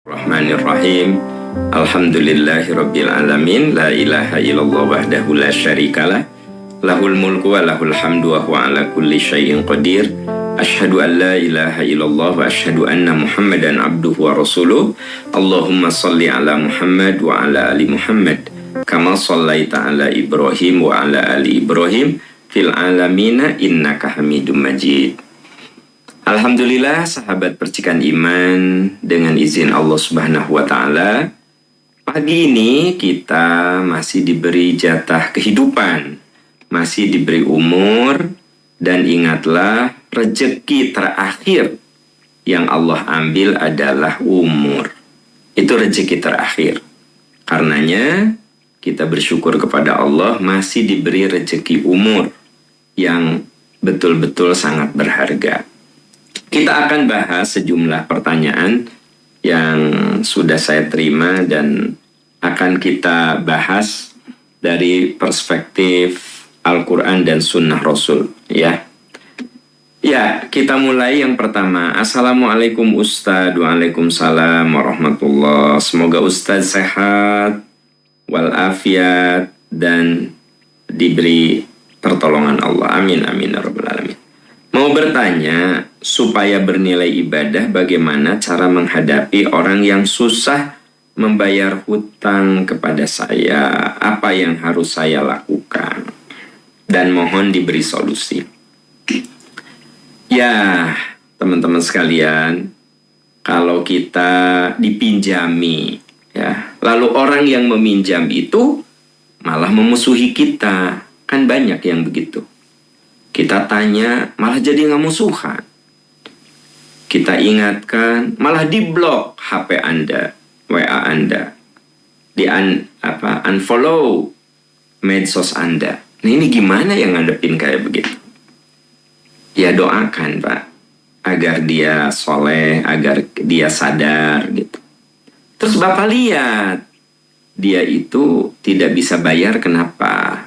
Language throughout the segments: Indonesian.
Bismillahirrahmanirrahim. Alhamdulillahirabbil alamin. La ilaha illallah wahdahu la syarikalah. Lahul mulku wa lahul hamdu wa huwa ala kulli syai'in qadir. Asyhadu an la ilaha illallah wa asyhadu anna Muhammadan abduhu wa rasuluh. Allahumma shalli ala Muhammad wa ala ali Muhammad kama shallaita ala Ibrahim wa ala ali Ibrahim fil alamina innaka Hamidum Majid. Alhamdulillah, sahabat percikan iman, dengan izin Allah Subhanahu wa Ta'ala, pagi ini kita masih diberi jatah kehidupan, masih diberi umur, dan ingatlah rezeki terakhir yang Allah ambil adalah umur. Itu rezeki terakhir. Karenanya kita bersyukur kepada Allah masih diberi rezeki umur yang betul-betul sangat berharga. Kita akan bahas sejumlah pertanyaan yang sudah saya terima dan akan kita bahas dari perspektif Al-Quran dan Sunnah Rasul. Ya, kita mulai yang pertama. Assalamualaikum Ustadz. Waalaikumsalam warahmatullah. Semoga Ustadz sehat walafiat dan diberi pertolongan Allah. Amin amin ya rabbal alamin. Mau bertanya, supaya bernilai ibadah, bagaimana cara menghadapi orang yang susah membayar hutang kepada saya? Apa yang harus saya lakukan? Dan mohon diberi solusi. Ya, teman-teman sekalian, kalau kita dipinjami, ya, lalu orang yang meminjam itu malah memusuhi kita, kan banyak yang begitu. Kita tanya, malah jadi nggak musuhan. Kita ingatkan, malah diblok HP Anda, WA Anda, unfollow medsos Anda. Nah, ini gimana yang ngadepin kayak begitu? Ya doakan Pak, agar dia soleh, agar dia sadar gitu. Terus Bapak lihat, dia itu tidak bisa bayar, kenapa?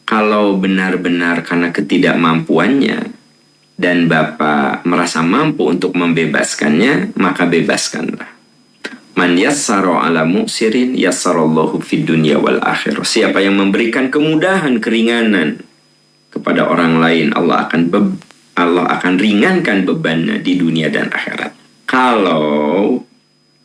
Kalau benar-benar karena ketidakmampuannya dan Bapak merasa mampu untuk membebaskannya, maka bebaskanlah. Man yassara ala mu'sirin yassarallahu fid dunya wal akhirah. Siapa yang memberikan kemudahan, keringanan kepada orang lain, Allah akan ringankan bebannya di dunia dan akhirat. Kalau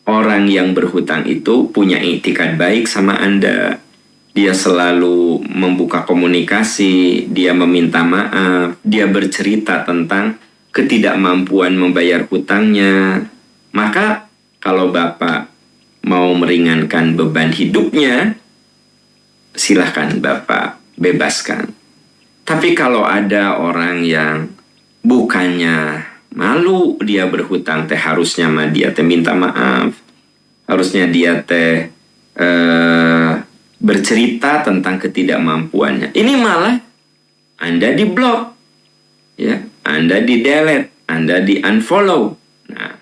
orang yang berhutang itu punya iktikad baik sama Anda, dia selalu membuka komunikasi, dia meminta maaf, dia bercerita tentang ketidakmampuan membayar hutangnya. Maka kalau Bapak mau meringankan beban hidupnya, silahkan Bapak bebaskan. Tapi kalau ada orang yang bukannya malu dia berhutang, harusnya mah dia minta maaf, harusnya dia bercerita tentang ketidakmampuannya. Ini malah Anda diblok, ya, Anda di-delete, Anda di-unfollow. Nah,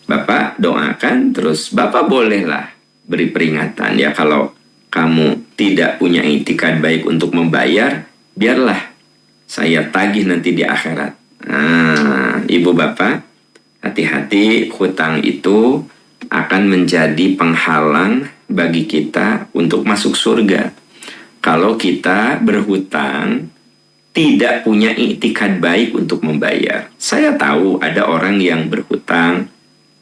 Bapak doakan, terus Bapak bolehlah beri peringatan, ya, kalau kamu tidak punya iktikad baik untuk membayar, biarlah saya tagih nanti di akhirat. Nah, Ibu Bapak, hati-hati, hutang itu akan menjadi penghalang bagi kita untuk masuk surga. Kalau kita berhutang tidak punya iktikad baik untuk membayar. Saya tahu ada orang yang berhutang,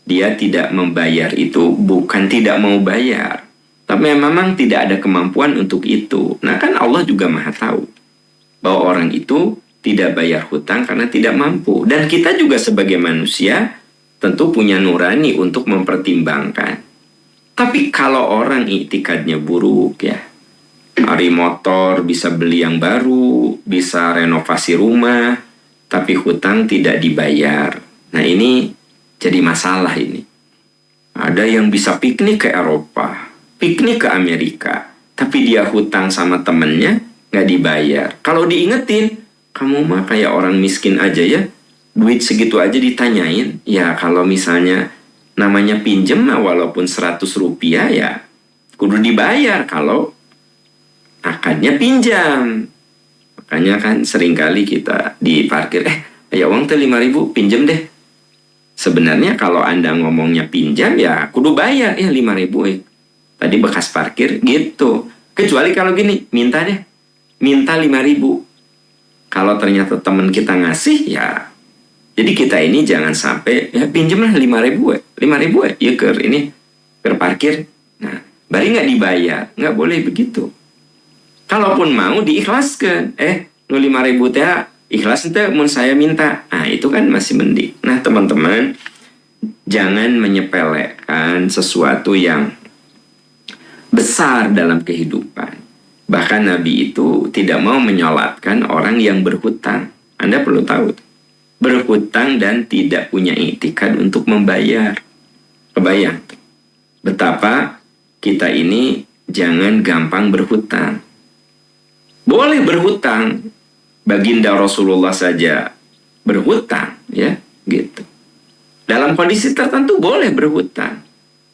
dia tidak membayar itu bukan tidak mau bayar, tapi memang tidak ada kemampuan untuk itu. Nah, kan Allah juga Maha tahu bahwa orang itu tidak bayar hutang karena tidak mampu. Dan kita juga sebagai manusia tentu punya nurani untuk mempertimbangkan. Tapi kalau orang iktikadnya buruk, ya, hari motor bisa beli yang baru, bisa renovasi rumah, tapi hutang tidak dibayar. Nah, ini jadi masalah ini. Ada yang bisa piknik ke Eropa, piknik ke Amerika, tapi dia hutang sama temennya, nggak dibayar. Kalau diingetin, kamu mah kayak orang miskin aja ya, duit segitu aja ditanyain. Ya, kalau misalnya namanya pinjem, walaupun 100 rupiah ya kudu dibayar kalau akadnya pinjam. Makanya kan seringkali kita di parkir, ya uang tuh 5.000 pinjem deh. Sebenarnya kalau Anda ngomongnya pinjam ya kudu bayar ya 5.000 tadi bekas parkir gitu. Kecuali kalau gini, minta deh, minta 5.000. Kalau ternyata teman kita ngasih ya, jadi kita ini jangan sampai ya pinjamlah 5.000 ya ke ini ke parkir. Nah, bari nggak dibayar, nggak boleh begitu. Kalaupun mau diikhlaskan, lu 5.000 teh ikhlas ente mun saya minta. Nah, itu kan masih mending. Nah, teman-teman, jangan menyepelekan sesuatu yang besar dalam kehidupan. Bahkan Nabi itu tidak mau menyolatkan orang yang berhutang. Anda perlu tahu, berhutang dan tidak punya iktikad untuk membayar. Kebayang betapa kita ini jangan gampang berhutang. Boleh berhutang, baginda Rasulullah saja berhutang, ya, gitu. Dalam kondisi tertentu boleh berhutang.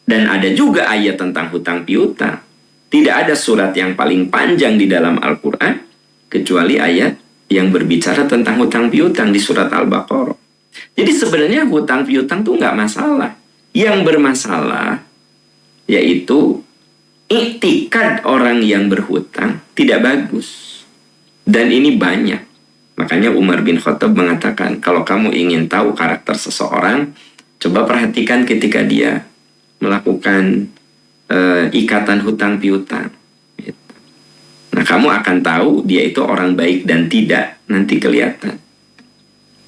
Dan ada juga ayat tentang hutang piutang. Tidak ada surat yang paling panjang di dalam Al-Quran kecuali ayat yang berbicara tentang hutang piutang di surat Al-Baqarah. Jadi sebenarnya hutang piutang itu nggak masalah. Yang bermasalah yaitu iktikad orang yang berhutang tidak bagus. Dan ini banyak. Makanya Umar bin Khattab mengatakan, kalau kamu ingin tahu karakter seseorang, coba perhatikan ketika dia melakukan ikatan hutang piutang. Gitu. Nah, kamu akan tahu dia itu orang baik dan tidak, nanti kelihatan.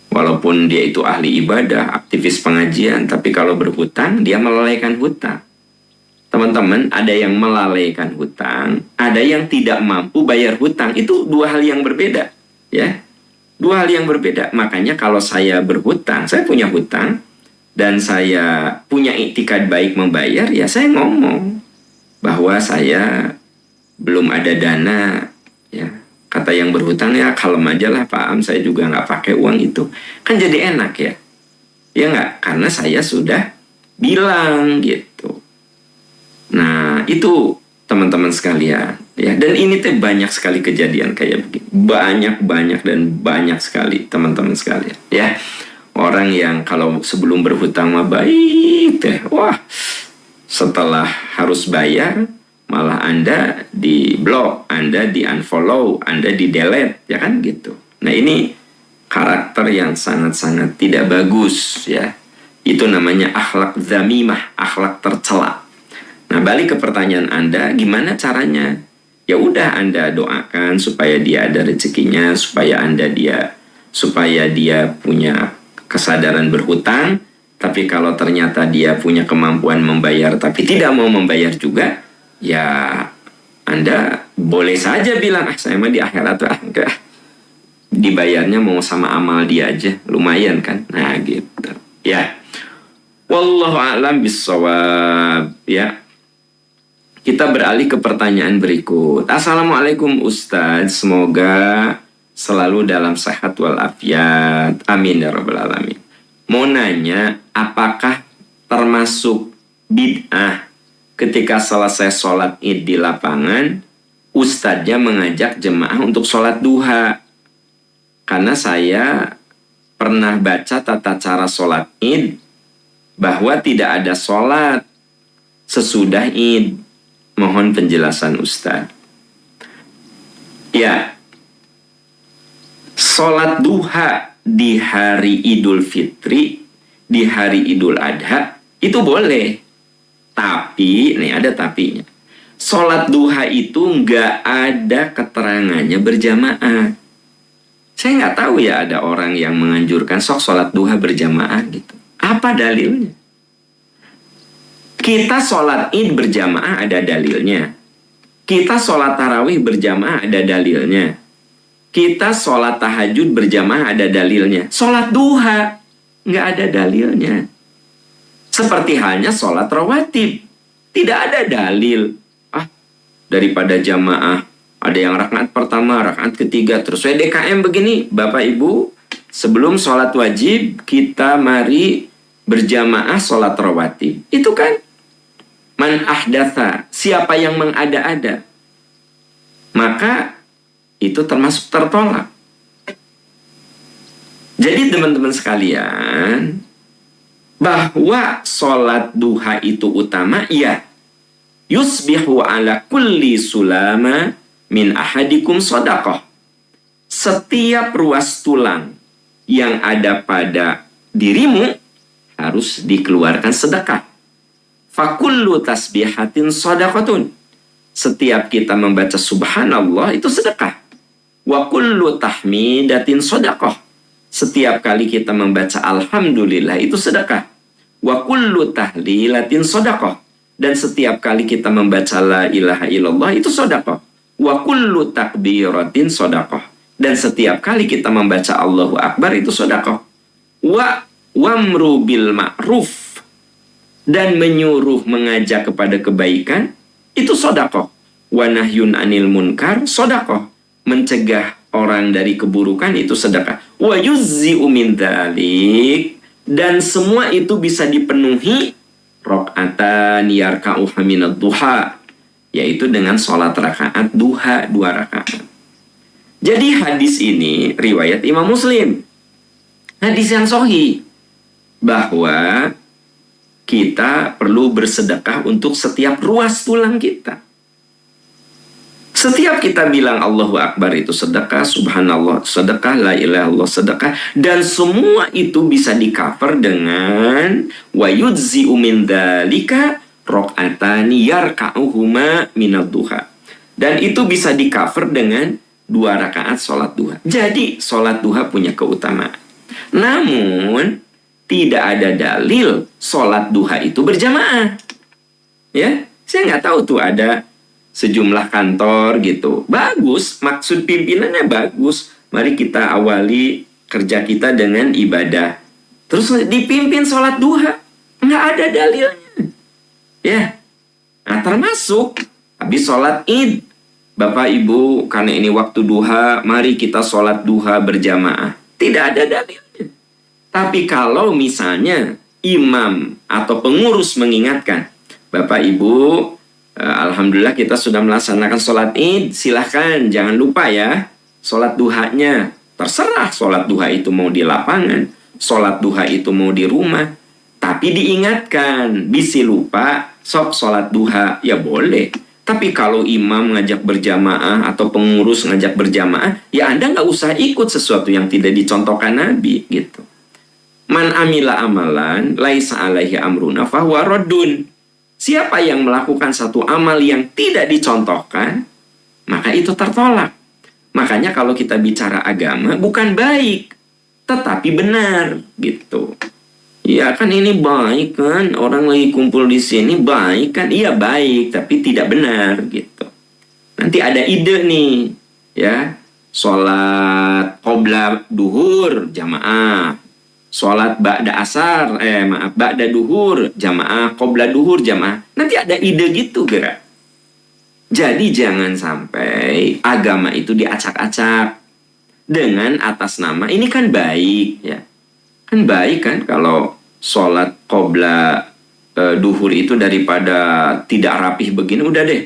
Walaupun dia itu ahli ibadah, aktivis pengajian, tapi kalau berhutang, dia melalaikan hutang. Teman-teman, ada yang melalaikan hutang, ada yang tidak mampu bayar hutang. Itu dua hal yang berbeda, ya. Dua hal yang berbeda. Makanya kalau saya berhutang, saya punya hutang, dan saya punya iktikad baik membayar, ya saya ngomong bahwa saya belum ada dana, ya. Kata yang berhutang, ya kalem aja lah Pak Am, saya juga nggak pakai uang itu. Kan jadi enak ya. Ya nggak? Karena saya sudah bilang gitu. Nah, itu teman-teman sekalian, ya. Dan ini tuh banyak sekali kejadian kayak begini. Banyak dan banyak sekali teman-teman sekalian, ya. Orang yang kalau sebelum berhutang mah baik teh, wah, setelah harus bayar malah Anda di blok, Anda di unfollow, Anda di delete, ya kan gitu. Nah, ini karakter yang sangat-sangat tidak bagus, ya. Itu namanya akhlak zamimah, akhlak tercela. Nah, balik ke pertanyaan Anda, gimana caranya? Ya udah, Anda doakan supaya dia ada rezekinya, supaya dia punya kesadaran berhutang. Tapi kalau ternyata dia punya kemampuan membayar tapi tidak mau membayar juga, ya Anda boleh saja bilang, saya mah di akhirat enggak, dibayarnya mau sama amal dia aja, lumayan kan. Nah, gitu, ya. Wallahu a'lam bissawab, ya. Kita beralih ke pertanyaan berikut. Assalamualaikum Ustadz, semoga selalu dalam sehat walafiat. Amin ya rabbal alamin. Mau nanya, apakah termasuk bid'ah ketika selesai sholat id di lapangan, ustadznya mengajak jemaah untuk sholat duha? Karena saya pernah baca tata cara sholat id bahwa tidak ada sholat sesudah id. Mohon penjelasan Ustadz. Ya, sholat duha di hari Idul Fitri, di hari Idul Adha, itu boleh. Tapi, nih ada tapinya. Sholat duha itu nggak ada keterangannya berjamaah. Saya nggak tahu ya ada orang yang menganjurkan sok sholat duha berjamaah gitu. Apa dalilnya? Kita sholat id berjamaah ada dalilnya. Kita sholat tarawih berjamaah ada dalilnya. Kita sholat tahajud berjamaah ada dalilnya. Sholat duha nggak ada dalilnya. Seperti halnya sholat rawatib, tidak ada dalil. Daripada jamaah ada yang rakaat pertama, rakaat ketiga, terus saya DKM begini, Bapak Ibu, sebelum sholat wajib kita mari berjamaah sholat rawatib. Itu kan man ahdatha, siapa yang mengada-ada, maka itu termasuk tertolak. Jadi teman-teman sekalian, Bahwa sholat duha itu utama, ya. Yusbihu ala kulli sulama min ahadikum sadaqah. Setiap ruas tulang yang ada pada dirimu harus dikeluarkan sedekah. Fakullu tasbihatin sadaqatun. Setiap kita membaca subhanallah itu sedekah. Wa kullu tahmidatin sadaqah. Setiap kali kita membaca alhamdulillah itu sedekah. Wa kullu tahlilatin sadaqah. Dan setiap kali kita membaca la ilaha illallah itu sedekah. Wa kullu takbiratin sadaqah. Dan setiap kali kita membaca Allahu Akbar itu sedekah. Wamru bil ma'ruf. Dan menyuruh mengajak kepada kebaikan itu sedekah. Wa nahyun anil munkar sedekah. Mencegah orang dari keburukan itu sedekah. Wa yuzzi'u min dzalik. Dan semua itu bisa dipenuhi rakaatan yarka'uha minad duha, yaitu dengan sholat rakaat duha 2 rakaat. Jadi hadis ini riwayat Imam Muslim, hadis yang sahih, bahwa kita perlu bersedekah untuk setiap ruas tulang kita. Setiap kita bilang Allahu Akbar itu sedekah, subhanallah sedekah, la ilaha illallah sedekah, dan semua itu bisa di-cover dengan wa yujzi'u min dzalika raq'atani yarka'uhuma minad duha. Dan itu bisa di-cover dengan 2 rakaat sholat duha. Jadi sholat duha punya keutamaan. Namun tidak ada dalil sholat duha itu berjamaah. Ya, saya nggak tahu tuh ada sejumlah kantor gitu. Bagus, maksud pimpinannya bagus. Mari kita awali kerja kita dengan ibadah. Terus dipimpin sholat duha. Nggak ada dalilnya. Ya. Nah, termasuk habis sholat id. Bapak Ibu, karena ini waktu duha, mari kita sholat duha berjamaah. Tidak ada dalilnya. Tapi kalau misalnya imam atau pengurus mengingatkan, Bapak Ibu, alhamdulillah kita sudah melaksanakan sholat id, silahkan jangan lupa ya sholat duhanya. Terserah sholat duha itu mau di lapangan, sholat duha itu mau di rumah, tapi diingatkan, bisi lupa sok sholat duha, ya boleh. Tapi kalau imam ngajak berjamaah atau pengurus ngajak berjamaah, ya Anda nggak usah ikut sesuatu yang tidak dicontohkan Nabi gitu. Man amila amalan laisa alaihi amruna fahuwa raddun. Siapa yang melakukan satu amal yang tidak dicontohkan, maka itu tertolak. Makanya kalau kita bicara agama, bukan baik, tetapi benar, gitu. Ya kan ini baik kan, orang lagi kumpul di sini baik kan, iya baik, tapi tidak benar, gitu. Nanti ada ide nih, ya, sholat qobla duhur jamaah, sholat ba'da asar, ba'da duhur jamaah, qobla duhur jamaah. Nanti ada ide gitu gerak. Jadi jangan sampai agama itu diacak-acak dengan atas nama ini kan baik, ya. Kan baik kan kalau sholat qobla duhur itu daripada tidak rapih begini, udah deh.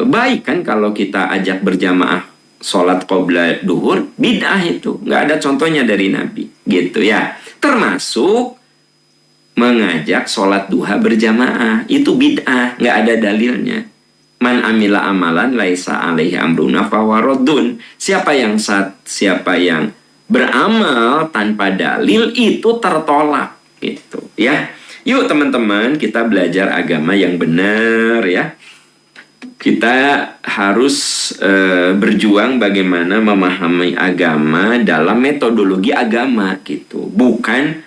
Baik kan kalau kita ajak berjamaah sholat qobla duhur, bid'ah itu. Nggak ada contohnya dari Nabi, gitu ya. Termasuk mengajak sholat duha berjamaah, itu bid'ah, nggak ada dalilnya. Man amila amalan laisa alaihi amruna fahuwa raddun. Siapa yang beramal tanpa dalil itu tertolak, gitu ya. Yuk teman-teman, kita belajar agama yang benar ya. Kita harus berjuang bagaimana memahami agama dalam metodologi agama gitu. Bukan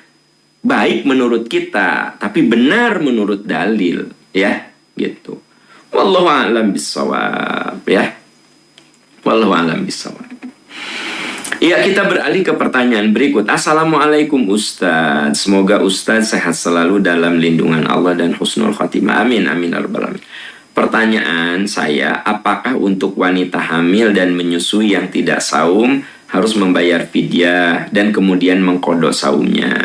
baik menurut kita, tapi benar menurut dalil ya, gitu. Wallahu a'lam bishawab ya. Wallahu a'lam bishawab. Ya, kita beralih ke pertanyaan berikut. Assalamualaikum Ustaz. Semoga Ustaz sehat selalu dalam lindungan Allah dan husnul khatimah. Amin amin ya rabbal alamin. Pertanyaan saya, apakah untuk wanita hamil dan menyusui yang tidak saum harus membayar fidyah dan kemudian mengqadha saumnya?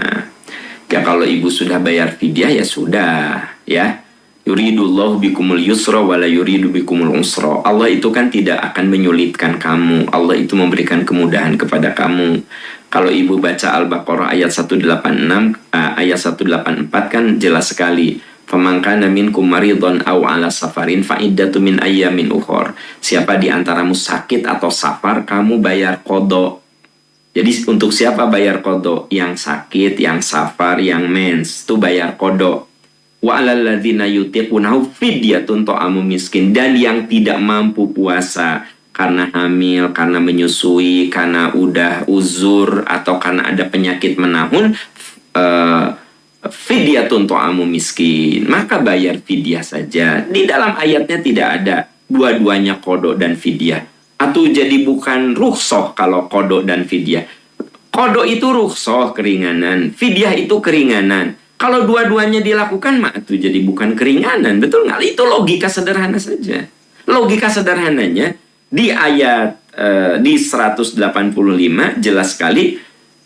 Ya kalau ibu sudah bayar fidyah ya sudah ya. Yuridullahu bikumul yusra wa la yuridu bikumul usra. Allah itu kan tidak akan menyulitkan kamu. Allah itu memberikan kemudahan kepada kamu. Kalau ibu baca Al-Baqarah ayat 186, ayat 184 kan jelas sekali. Faman kana minkum maridun aw ala safarin fa iddatu min ayyamin ukhra. Siapa di antaramu sakit atau safar, kamu bayar qada. Jadi untuk siapa bayar qada? Yang sakit, yang safar, yang mens, itu bayar qada. Wa 'alal ladzina yutiqunahu fidyatun ta'amu miskin. Dan yang tidak mampu puasa karena hamil, karena menyusui, karena udah uzur, atau karena ada penyakit menahun, fidyatun ta'amu miskin, maka bayar fidyah saja. Di dalam ayatnya tidak ada dua-duanya qada dan fidyah. Atau jadi bukan rukhsah kalau qada dan fidyah. Qada itu rukhsah, keringanan. Fidyah itu keringanan. Kalau dua-duanya dilakukan, maka itu jadi bukan keringanan. Betul nggak? Itu logika sederhana saja. Logika sederhananya di ayat di 185 jelas sekali.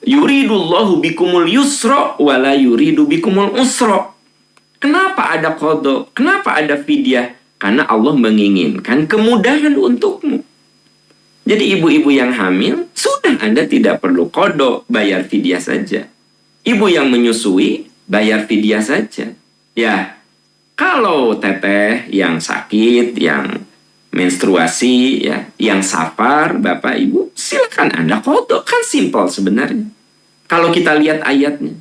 Yuridullahu bikumul yusra wa la yuridu bikumul usra. Kenapa ada qada? Kenapa ada fidyah? Karena Allah menginginkan kemudahan untukmu. Jadi ibu-ibu yang hamil, sudah Anda tidak perlu qada, bayar fidyah saja. Ibu yang menyusui, bayar fidyah saja. Ya, kalau teteh yang sakit, yang menstruasi, ya, yang safar, Bapak Ibu, silakan Anda qada. Kan simpel sebenarnya. Kalau kita lihat ayatnya.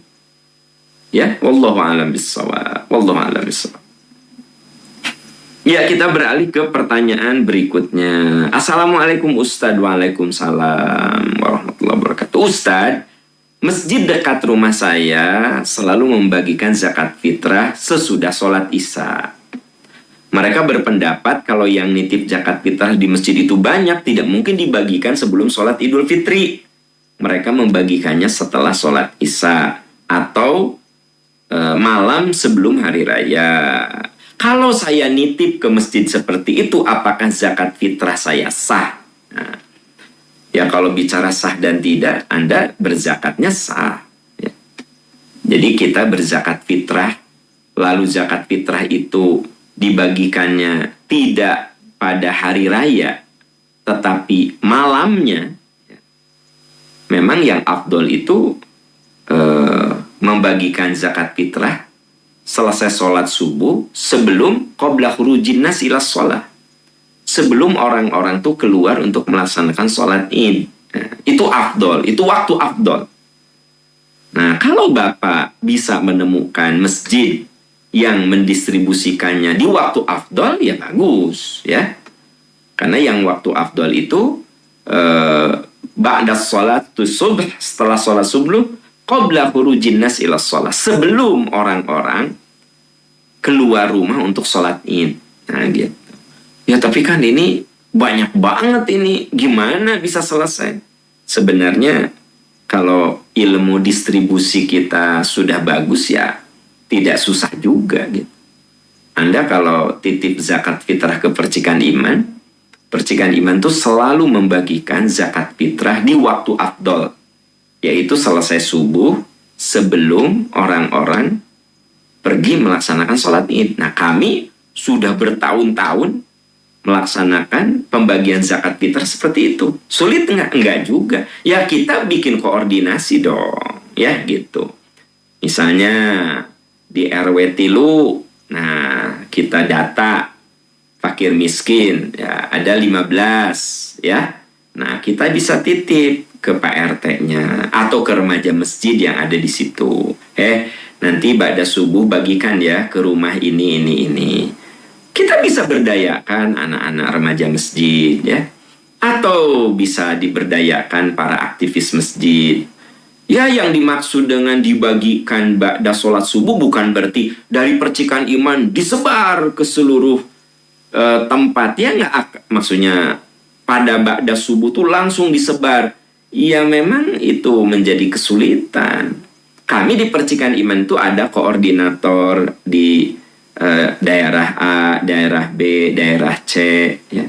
Ya, wallahu a'lam bissawab. Wallahu a'lam bissawab. Ya, kita beralih ke pertanyaan berikutnya. Assalamualaikum Ustadz. Waalaikumsalam warahmatullahi wabarakatuh. Ustadz, masjid dekat rumah saya selalu membagikan zakat fitrah sesudah sholat isya. Mereka berpendapat kalau yang nitip zakat fitrah di masjid itu banyak, tidak mungkin dibagikan sebelum sholat Idul Fitri. Mereka membagikannya setelah sholat isya atau malam sebelum hari raya. Kalau saya nitip ke masjid seperti itu, apakah zakat fitrah saya sah? Nah, ya kalau bicara sah dan tidak, Anda berzakatnya sah. Ya. Jadi kita berzakat fitrah, lalu zakat fitrah itu dibagikannya tidak pada hari raya, tetapi malamnya. Memang yang afdol itu membagikan zakat fitrah selesai sholat subuh sebelum qabla khurujin nas ila sholat. Sebelum orang-orang tuh keluar untuk melaksanakan sholat id. Nah, itu afdol, itu waktu afdol. Nah, kalau Bapak bisa menemukan masjid yang mendistribusikannya di waktu afdol, ya bagus, ya. Karena yang waktu afdol itu ba'da sholat subuh, setelah sholat subuh, qabla khurujin nas ila sholat, sebelum orang-orang keluar rumah untuk sholat id. Nah, gitu. Ya, tapi kan ini banyak banget ini, gimana bisa selesai? Sebenarnya kalau ilmu distribusi kita sudah bagus, ya tidak susah juga gitu. Anda kalau titip zakat fitrah ke Percikan Iman tuh selalu membagikan zakat fitrah di waktu afdol, yaitu selesai subuh sebelum orang-orang pergi melaksanakan sholat id. Nah, kami sudah bertahun-tahun melaksanakan pembagian zakat fitrah seperti itu. Sulit enggak? Enggak juga. Ya, kita bikin koordinasi dong, ya gitu. Misalnya di RW Tilu, nah kita data fakir miskin, ya ada 15, ya. Nah, kita bisa titip ke Pak RT-nya atau ke remaja masjid yang ada di situ. Nanti ba'da subuh bagikan ya ke rumah ini. Kita bisa berdayakan anak-anak remaja masjid, ya. Atau bisa diberdayakan para aktivis masjid. Ya, yang dimaksud dengan dibagikan ba'da sholat subuh bukan berarti dari Percikan Iman disebar ke seluruh tempat, ya nggak, maksudnya pada ba'da subuh tuh langsung disebar. Ya memang itu menjadi kesulitan. Kami di Percikan Iman tuh ada koordinator di daerah A, daerah B, daerah C, ya.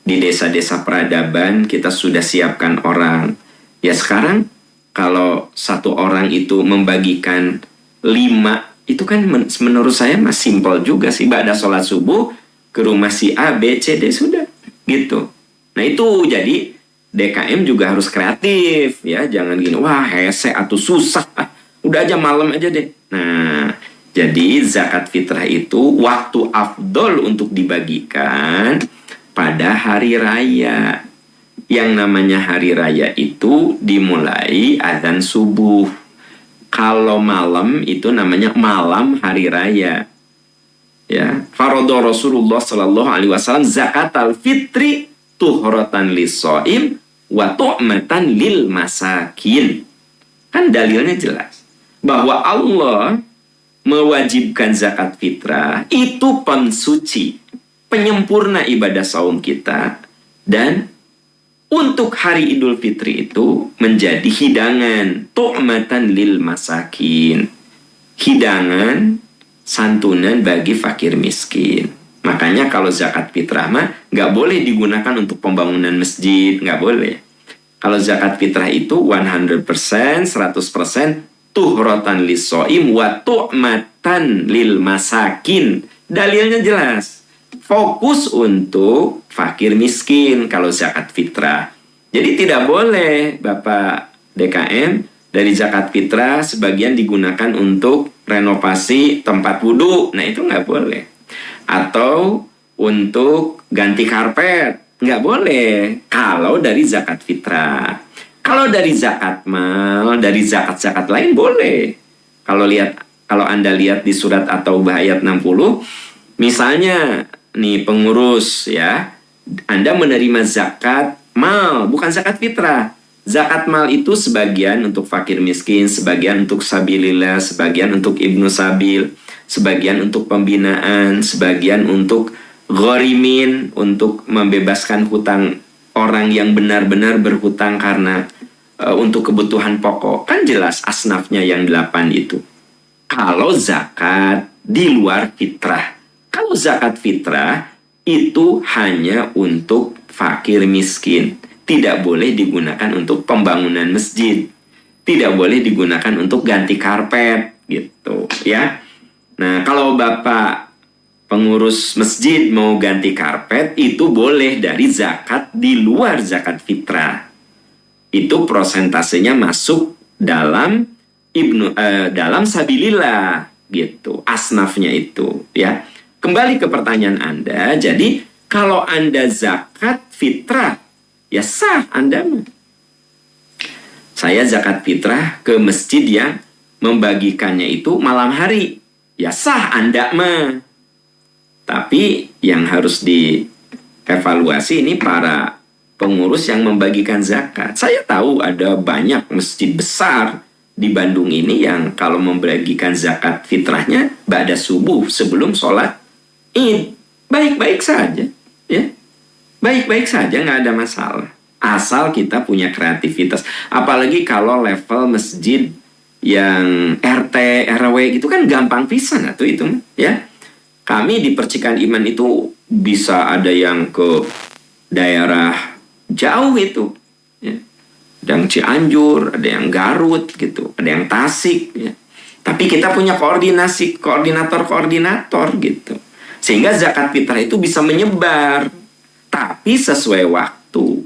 Di desa-desa peradaban kita sudah siapkan orang. Ya, sekarang kalau satu orang itu membagikan 5, Itu kan menurut saya masih simpel juga sih. Ba'da sholat subuh ke rumah si A, B, C, D, sudah gitu. Nah itu jadi DKM juga harus kreatif ya. Jangan gini, wah hese atau susah. Udah aja malam aja deh. Nah jadi zakat fitrah itu waktu afdol untuk dibagikan pada hari raya. Yang namanya hari raya itu dimulai azan subuh. Kalau malam itu namanya malam hari raya. Ya, faradha Rasulullah sallallahu alaihi wasallam zakatal fitri tuhratan lis-shaim wa tu'matan lil masakin. Kan dalilnya jelas bahwa Allah mewajibkan zakat fitrah itu pensuci, penyempurna ibadah saum kita, dan untuk hari Idul Fitri itu menjadi hidangan, tu'matan lil masakin, hidangan santunan bagi fakir miskin. Makanya kalau zakat fitrah mah nggak boleh digunakan untuk pembangunan masjid, nggak boleh. Kalau zakat fitrah itu 100%, 100% tuhratan lis-shaim wa tu'matan lil masakin. Dalilnya jelas. Fokus untuk fakir miskin kalau zakat fitrah. Jadi tidak boleh Bapak DKM dari zakat fitrah sebagian digunakan untuk renovasi tempat wudhu. Nah itu nggak boleh. Atau untuk ganti karpet. Nggak boleh kalau dari zakat fitrah. Kalau dari zakat mal, dari zakat-zakat lain boleh. Kalau Anda lihat di surat At-Taubah ayat 60, misalnya nih pengurus ya, Anda menerima zakat mal, bukan zakat fitrah. Zakat mal itu sebagian untuk fakir miskin, sebagian untuk sabilillah, sebagian untuk ibnu sabil, sebagian untuk pembinaan, sebagian untuk ghorimin, untuk membebaskan hutang orang yang benar-benar berhutang karena untuk kebutuhan pokok. Kan jelas asnafnya yang 8 itu. Kalau zakat di luar fitrah. Kalau zakat fitrah itu hanya untuk fakir miskin. Tidak boleh digunakan untuk pembangunan masjid. Tidak boleh digunakan untuk ganti karpet gitu ya. Nah, kalau Bapak pengurus masjid mau ganti karpet itu boleh dari zakat di luar zakat fitrah. Itu prosentasenya masuk dalam dalam sabilillah gitu. Asnafnya itu ya. Kembali ke pertanyaan Anda, jadi kalau Anda zakat fitrah, ya sah Anda. Saya zakat fitrah ke masjid yang membagikannya itu malam hari, ya sah Anda mah. Tapi yang harus dievaluasi ini para pengurus yang membagikan zakat. Saya tahu ada banyak masjid besar di Bandung ini yang kalau membagikan zakat fitrahnya ba'da subuh sebelum sholat Id, baik-baik saja, ya, baik-baik saja, nggak ada masalah. Asal kita punya kreativitas. Apalagi kalau level masjid yang RT, RW itu kan gampang pisan atau itu, ya. Kami di Percikan Iman itu bisa ada yang ke daerah jauh itu, ya. Ada yang Cianjur, ada yang Garut gitu, ada yang Tasik, ya. Tapi kita punya koordinator gitu. Sehingga zakat fitrah itu bisa menyebar, tapi sesuai waktu.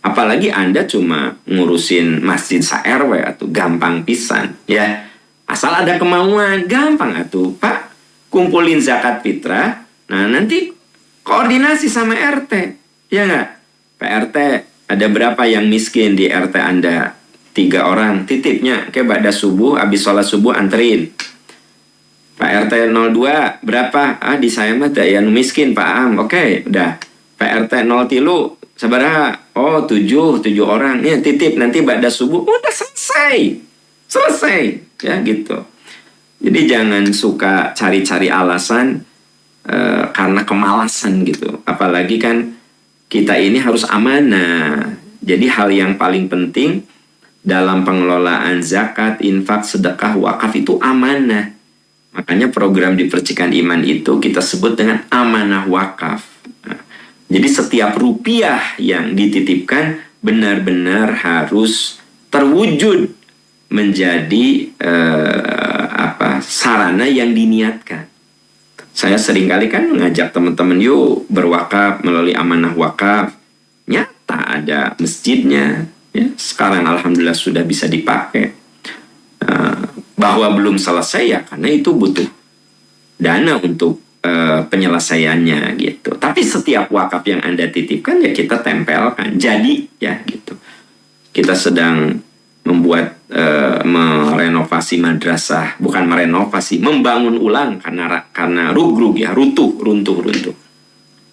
Apalagi Anda cuma ngurusin masjid sa-RW atau gampang pisan, ya. Asal ada kemauan, gampang atuh, Pak. Kumpulin zakat fitrah, nah nanti koordinasi sama RT, ya nggak? Pak RT, ada berapa yang miskin di RT Anda? 3 orang, titipnya, kayak ba'da subuh, habis sholat subuh anterin. Pak RT 02 berapa? Di saya mah yang miskin Pak Am. Oke, udah. Pak RT 03 sabaraha? 7 orang. Ya titip nanti ba'da subuh. Udah selesai ya gitu. Jadi jangan suka cari-cari alasan karena kemalasan gitu. Apalagi kan kita ini harus amanah. Jadi hal yang paling penting dalam pengelolaan zakat, infak, sedekah, wakaf itu amanah. Makanya program di Percikan Iman itu kita sebut dengan amanah wakaf. Nah, jadi setiap rupiah yang dititipkan benar-benar harus terwujud menjadi sarana yang diniatkan. Saya seringkali kan mengajak teman-teman yuk berwakaf melalui amanah wakaf. Nyata ada masjidnya. Ya, sekarang alhamdulillah sudah bisa dipakai. Bahwa belum selesai ya karena itu butuh dana untuk penyelesaiannya gitu. Tapi setiap wakaf yang Anda titipkan ya kita tempelkan. Jadi ya gitu. Kita sedang membuat merenovasi madrasah, bukan merenovasi, membangun ulang karena runtuh,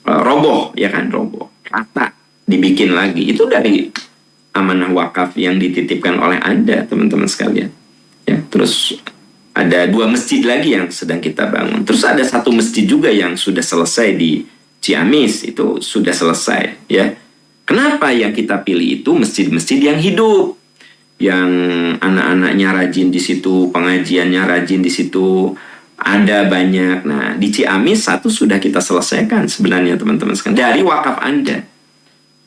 roboh ya kan, roboh, rata, dibikin lagi. Itu dari amanah wakaf yang dititipkan oleh Anda teman-teman sekalian. Ya, terus ada 2 masjid lagi yang sedang kita bangun. Terus ada 1 masjid juga yang sudah selesai di Ciamis, itu sudah selesai ya. Kenapa yang kita pilih itu masjid-masjid yang hidup, yang anak-anaknya rajin di situ, pengajiannya rajin di situ, ada banyak. Nah, di Ciamis 1 sudah kita selesaikan sebenarnya teman-teman sekalian dari wakaf Anda.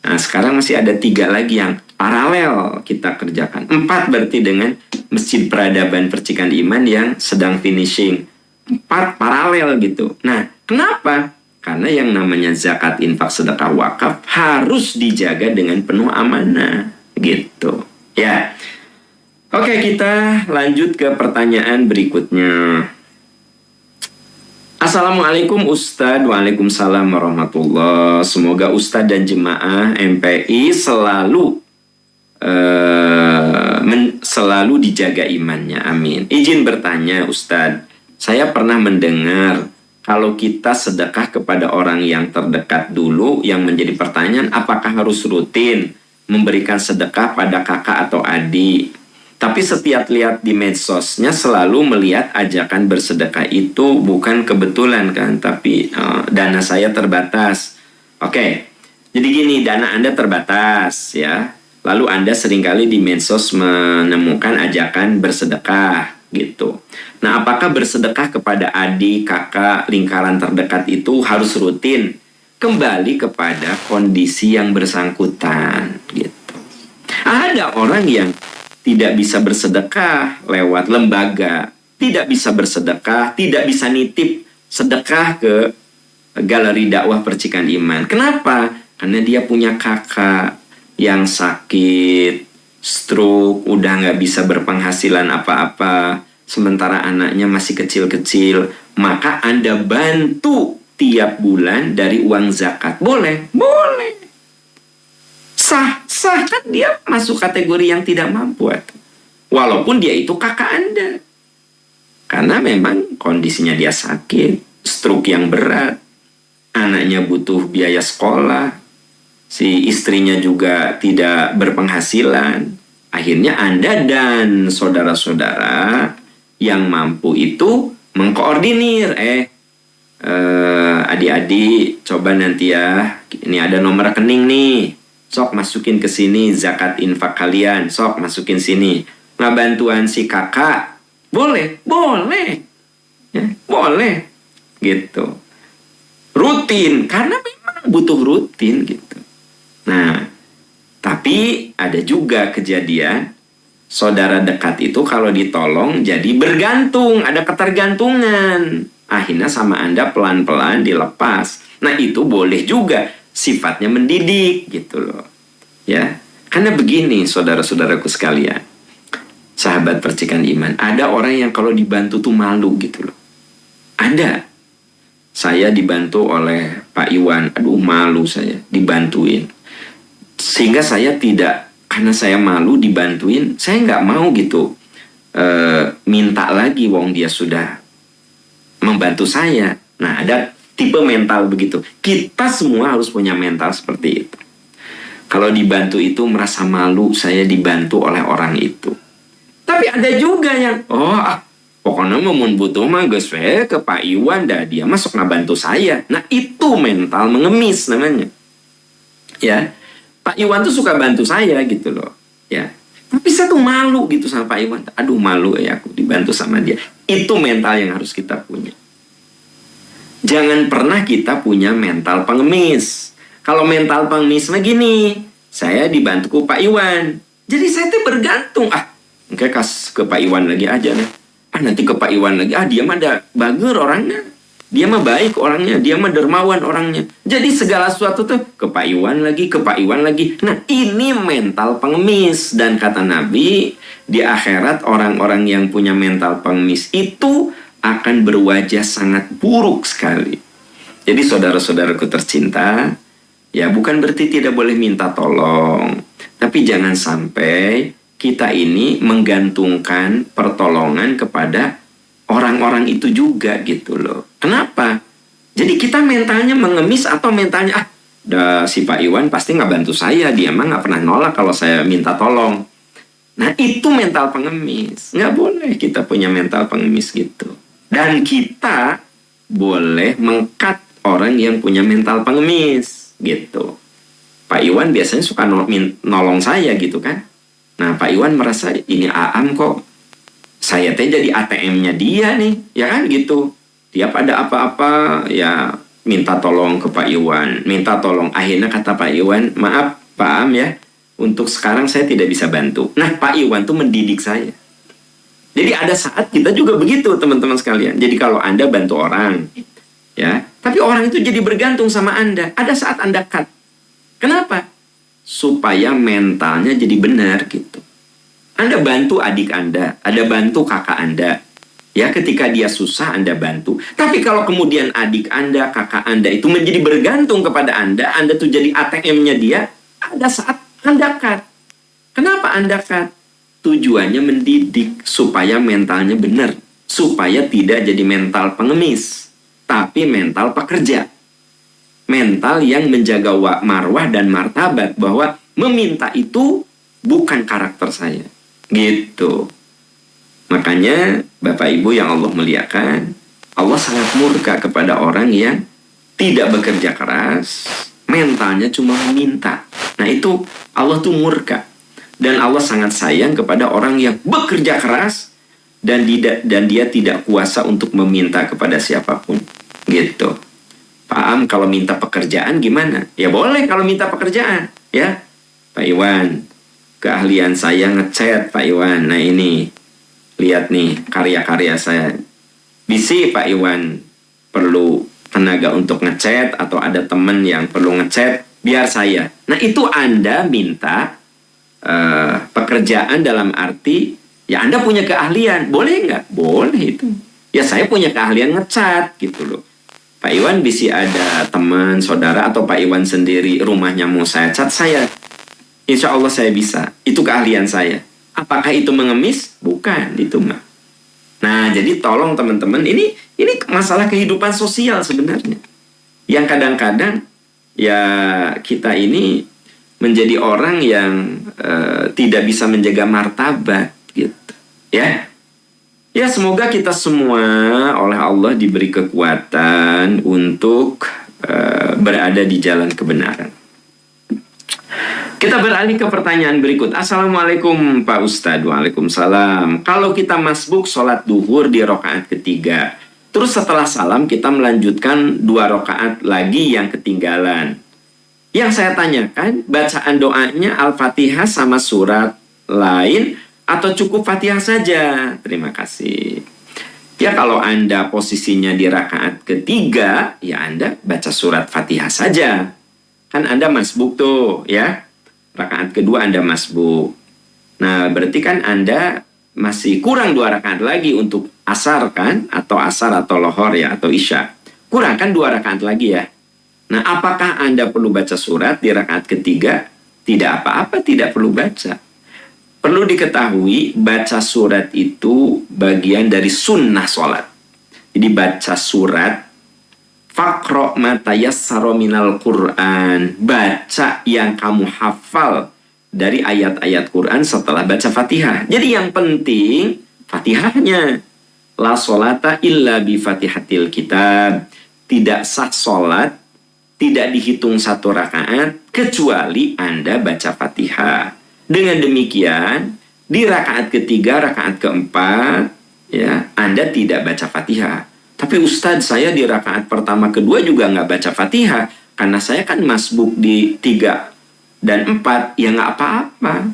Nah, sekarang masih ada 3 lagi yang paralel kita kerjakan. 4 berarti dengan Masjid Peradaban Percikan Iman yang sedang finishing. 4 paralel gitu. Nah, kenapa? Karena yang namanya zakat, infak, sedekah, wakaf harus dijaga dengan penuh amanah gitu. Ya. Oke, kita lanjut ke pertanyaan berikutnya. Assalamualaikum Ustadz. Waalaikumsalam warahmatullah. Semoga Ustadz dan jemaah MPI selalu dijaga imannya. Amin. Izin bertanya Ustadz. Saya pernah mendengar kalau kita sedekah kepada orang yang terdekat dulu, yang menjadi pertanyaan apakah harus rutin memberikan sedekah pada kakak atau adik. Tapi setiap lihat di medsosnya selalu melihat ajakan bersedekah itu bukan kebetulan kan, tapi dana saya terbatas. Oke, jadi gini, dana Anda terbatas ya. Lalu Anda seringkali di medsos menemukan ajakan bersedekah gitu. Nah, apakah bersedekah kepada adik, kakak, lingkaran terdekat itu harus rutin? Kembali kepada kondisi yang bersangkutan gitu. Ada orang yang tidak bisa bersedekah lewat lembaga, tidak bisa bersedekah, tidak bisa nitip sedekah ke galeri dakwah Percikan Iman. Kenapa? Karena dia punya kakak yang sakit, stroke, udah nggak bisa berpenghasilan apa-apa, sementara anaknya masih kecil-kecil, maka Anda bantu tiap bulan dari uang zakat. Boleh? Boleh. Sah kan, dia masuk kategori yang tidak mampu. Walaupun dia itu kakak Anda. Karena memang kondisinya dia sakit, stroke yang berat, anaknya butuh biaya sekolah, si istrinya juga tidak berpenghasilan. Akhirnya Anda dan saudara-saudara yang mampu itu mengkoordinir. Adik-adik, coba nanti ya, ini ada nomor rekening nih, sok masukin ke sini zakat infak kalian, sok masukin sini. Nah, bantuan si kakak boleh ya, boleh gitu, rutin, karena memang butuh rutin gitu. Nah, tapi ada juga kejadian saudara dekat itu kalau ditolong jadi bergantung, ada ketergantungan, akhirnya sama Anda pelan-pelan dilepas. Nah, itu boleh juga, sifatnya mendidik gitu loh ya. Karena begini saudara-saudaraku sekalian, sahabat Percikan Iman, ada orang yang kalau dibantu tuh malu gitu loh. Ada. Saya dibantu oleh Pak Iwan, aduh malu saya dibantuin, sehingga saya tidak, karena saya malu dibantuin, saya nggak mau gitu minta lagi wong dia sudah membantu saya. Nah, ada tipe mental begitu. Kita semua harus punya mental seperti itu. Kalau dibantu itu merasa malu, saya dibantu oleh orang itu. Tapi ada juga yang pokoknya mau butuh mah geus we ke Pak Iwan dah, dia masuk ngabantu saya. Nah, itu mental mengemis namanya. Ya. Pak Iwan tuh suka bantu saya gitu loh. Ya. Tapi saya tuh malu gitu sama Pak Iwan. Aduh, malu ya aku dibantu sama dia. Itu mental yang harus kita punya. Jangan pernah kita punya mental pengemis. Kalau mental pengemis mah gini, saya dibantu ke Pak Iwan, jadi saya tuh bergantung. Oke, kas ke Pak Iwan lagi aja nih. nanti ke Pak Iwan lagi, dia mah ada bager orangnya, dia mah baik orangnya, dia mah dermawan orangnya. Jadi segala sesuatu tuh ke Pak Iwan lagi, ke Pak Iwan lagi. Nah, ini mental pengemis. Dan kata Nabi, di akhirat orang-orang yang punya mental pengemis itu akan berwajah sangat buruk sekali. Jadi saudara-saudaraku tercinta, ya bukan berarti tidak boleh minta tolong. Tapi jangan sampai kita ini menggantungkan pertolongan kepada orang-orang itu juga gitu loh. Kenapa? Jadi kita mentalnya mengemis atau mentalnya, si Pak Iwan pasti nggak bantu saya, dia mah nggak pernah nolak kalau saya minta tolong. Nah itu mental pengemis. Nggak boleh kita punya mental pengemis gitu. Dan kita boleh mengkat orang yang punya mental pengemis gitu. Pak Iwan biasanya suka nolong saya gitu kan. Nah Pak Iwan merasa ini Aam kok, saya teh jadi ATM-nya dia nih, ya kan gitu. Tiap ada apa-apa ya minta tolong ke Pak Iwan, minta tolong. Akhirnya kata Pak Iwan, maaf Pak Am ya, untuk sekarang saya tidak bisa bantu. Nah Pak Iwan tuh mendidik saya. Jadi ada saat kita juga begitu teman-teman sekalian. Jadi kalau Anda bantu orang, ya, tapi orang itu jadi bergantung sama Anda. Ada saat Anda cut. Kenapa? Supaya mentalnya jadi benar gitu. Anda bantu adik Anda, Anda bantu kakak Anda. Ya, ketika dia susah Anda bantu. Tapi kalau kemudian adik Anda, kakak Anda itu menjadi bergantung kepada Anda tuh jadi ATM-nya dia, ada saat Anda cut. Kenapa Anda cut? Tujuannya mendidik supaya mentalnya benar. Supaya tidak jadi mental pengemis, tapi mental pekerja. Mental yang menjaga marwah dan martabat, bahwa meminta itu bukan karakter saya. Gitu. Makanya Bapak Ibu yang Allah muliakan, Allah sangat murka kepada orang yang tidak bekerja keras, mentalnya cuma meminta. Nah itu Allah tuh murka. Dan Allah sangat sayang kepada orang yang bekerja keras dan dia tidak kuasa untuk meminta kepada siapapun. Gitu. Pak Am kalau minta pekerjaan gimana? Ya boleh kalau minta pekerjaan, ya. Pak Iwan, keahlian saya ngechat Pak Iwan. Nah ini, lihat nih karya-karya saya. Bisi Pak Iwan perlu tenaga untuk ngechat atau ada teman yang perlu ngechat, biar saya. Nah itu Anda minta pekerjaan dalam arti, ya Anda punya keahlian, boleh nggak? Boleh itu. Ya saya punya keahlian ngecat gitu loh. Pak Iwan bisa ada teman, saudara, atau Pak Iwan sendiri rumahnya mau saya cat, saya insya Allah saya bisa. Itu keahlian saya. Apakah itu mengemis? Bukan, itu mah. Nah, jadi tolong teman-teman, ini masalah kehidupan sosial sebenarnya. Yang kadang-kadang ya kita ini menjadi orang yang tidak bisa menjaga martabat gitu. Ya. Ya, semoga kita semua oleh Allah diberi kekuatan untuk berada di jalan kebenaran. Kita beralih ke pertanyaan berikut. Assalamualaikum Pak Ustadz. Waalaikumsalam. Kalau kita masbuk sholat duhur di rakaat ketiga, terus setelah salam kita melanjutkan 2 rakaat lagi yang ketinggalan. Yang saya tanyakan, bacaan doanya Al-Fatihah sama surat lain atau cukup Fatihah saja? Terima kasih. Ya kalau Anda posisinya di rakaat ketiga, ya Anda baca surat Fatihah saja. Kan Anda masbuk tuh, ya. Rakaat kedua Anda masbuk. Nah, berarti kan Anda masih kurang 2 rakaat lagi untuk asar kan? Atau asar atau lohor ya, atau isya. Kurang kan 2 rakaat lagi ya. Nah, apakah Anda perlu baca surat di rakaat ketiga? Tidak apa-apa, tidak perlu baca. Perlu diketahui, baca surat itu bagian dari sunnah sholat. Jadi baca surat, faqra' ma tayassara minal Qur'an. Baca yang kamu hafal dari ayat-ayat Quran setelah baca Fatihah. Jadi yang penting Fatihahnya. La sholata illa bi fatihatil kitab. Tidak sah sholat, tidak dihitung 1 rakaat kecuali Anda baca Fatihah. Dengan demikian, di rakaat ketiga, rakaat keempat, ya, Anda tidak baca Fatihah. Tapi Ustadz, saya di rakaat pertama kedua juga nggak baca Fatihah, karena saya kan masbuk di 3 dan 4, ya nggak apa-apa.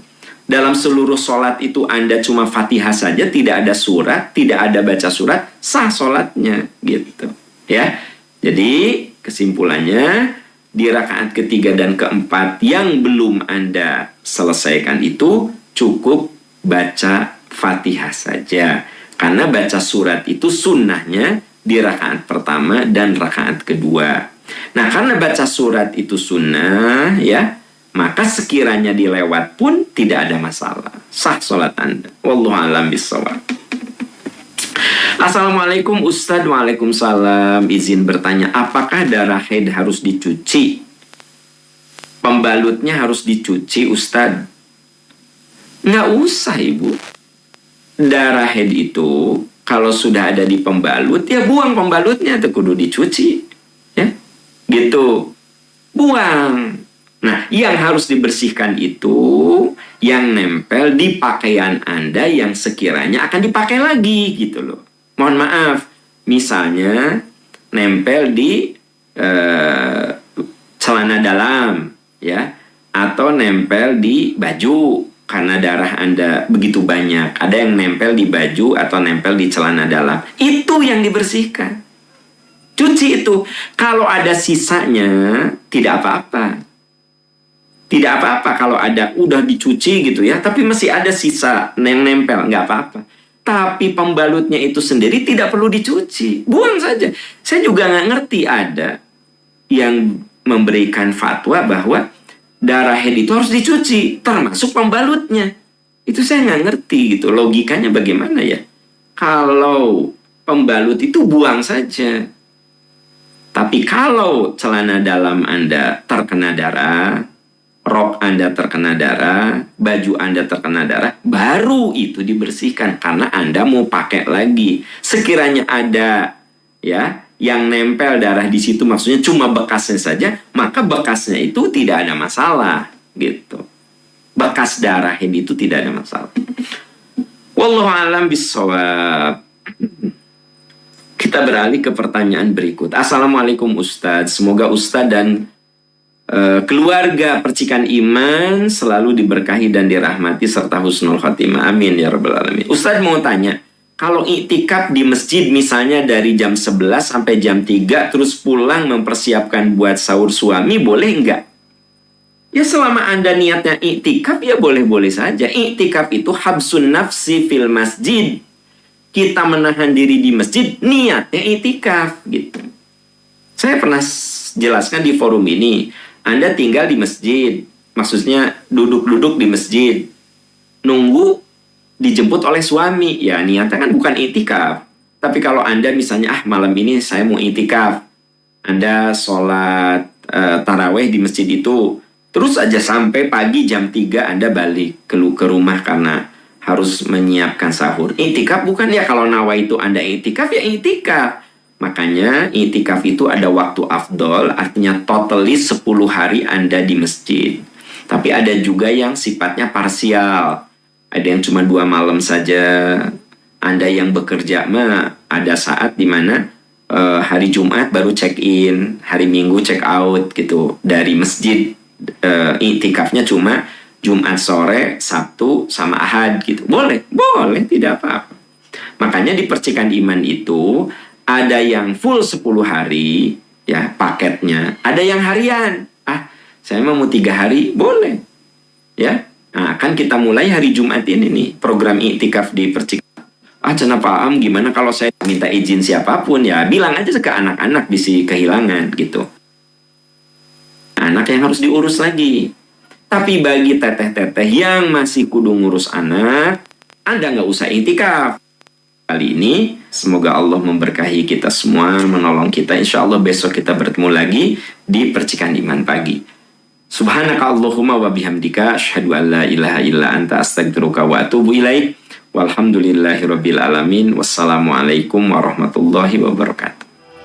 dalam seluruh sholat itu Anda cuma Fatihah saja, tidak ada surat, tidak ada baca surat, sah sholatnya gitu ya. Jadi kesimpulannya, di rakaat ketiga dan keempat yang belum Anda selesaikan itu cukup baca Fatihah saja, karena baca surat itu sunnahnya di rakaat pertama dan rakaat kedua. Nah, karena baca surat itu sunnah ya, maka sekiranya dilewat pun tidak ada masalah, sah sholat Anda. Wallahu a'lam bishawab. Assalamualaikum Ustadz. Waalaikumsalam. Izin bertanya, apakah darah haid harus dicuci? Pembalutnya harus dicuci Ustadz? Nggak usah Ibu. Darah haid itu kalau sudah ada di pembalut, ya buang pembalutnya, itu kudu dicuci ya, gitu, buang. Nah, yang harus dibersihkan itu yang nempel di pakaian Anda yang sekiranya akan dipakai lagi gitu loh. Mohon maaf, misalnya nempel di celana dalam ya, atau nempel di baju karena darah Anda begitu banyak. Ada yang nempel di baju atau nempel di celana dalam. Itu yang dibersihkan. Cuci itu. Kalau ada sisanya tidak apa-apa. Tidak apa-apa kalau ada udah dicuci gitu ya, tapi masih ada sisa nempel, nggak apa-apa. Tapi pembalutnya itu sendiri tidak perlu dicuci, buang saja. Saya juga nggak ngerti ada yang memberikan fatwa bahwa darah haid itu harus dicuci, termasuk pembalutnya. Itu saya nggak ngerti gitu, logikanya bagaimana ya? Kalau pembalut itu buang saja. Tapi kalau celana dalam Anda terkena darah, rok Anda terkena darah, baju Anda terkena darah, baru itu dibersihkan karena Anda mau pakai lagi. Sekiranya ada ya yang nempel darah di situ, maksudnya cuma bekasnya saja, maka bekasnya itu tidak ada masalah gitu. Bekas darah itu tidak ada masalah. Wallahu a'lam bishawab. Kita beralih ke pertanyaan berikut. Assalamualaikum Ustadz, semoga Ustadz dan keluarga Percikan Iman selalu diberkahi dan dirahmati serta husnul khotimah. Amin ya rabbal alamin. Ustadz mau tanya, kalau iktikaf di masjid misalnya dari jam 11 sampai jam 3 terus pulang mempersiapkan buat sahur suami, boleh enggak? Ya selama Anda niatnya iktikaf ya boleh-boleh saja. Iktikaf itu habsun nafsi fil masjid. Kita menahan diri di masjid, niatnya iktikaf gitu. Saya pernah jelaskan di forum ini. Anda tinggal di masjid, maksudnya duduk-duduk di masjid, nunggu dijemput oleh suami, ya niatnya kan bukan itikaf. Tapi kalau Anda misalnya, malam ini saya mau itikaf, Anda sholat taraweh di masjid itu, terus aja sampai pagi jam 3 Anda balik ke rumah karena harus menyiapkan sahur. Itikaf bukan ya, kalau nawa itu Anda itikaf ya itikaf. Makanya itikaf itu ada waktu afdol, artinya totally 10 hari Anda di masjid. Tapi ada juga yang sifatnya parsial. Ada yang cuma 2 malam saja. Anda yang bekerja ada saat dimana hari Jumat baru check in, hari Minggu check out gitu dari masjid. Itikafnya cuma Jumat sore, Sabtu, sama Ahad gitu. Boleh, tidak apa-apa. Makanya di Percikan Iman itu ada yang full 10 hari ya paketnya, ada yang harian. Saya mau 3 hari, boleh. Ya. Nah, kan kita mulai hari Jumat ini nih program iktikaf di Percikan. Cana paham gimana kalau saya minta izin siapapun, ya bilang aja ke anak-anak bisi kehilangan gitu. Anak yang harus diurus lagi. Tapi bagi teteh-teteh yang masih kudu ngurus anak, Anda nggak usah iktikaf. Kali ini semoga Allah memberkahi kita semua, menolong kita. Insya Allah besok kita bertemu lagi di Percikan Iman pagi. Subhanaka Allahumma wa bihamdika asyhadu an la ilaha illa anta astaghfiruka wa atubu ilaik. Walhamdulillahirabbil alamin. Wassalamualaikum warahmatullahi wabarakatuh.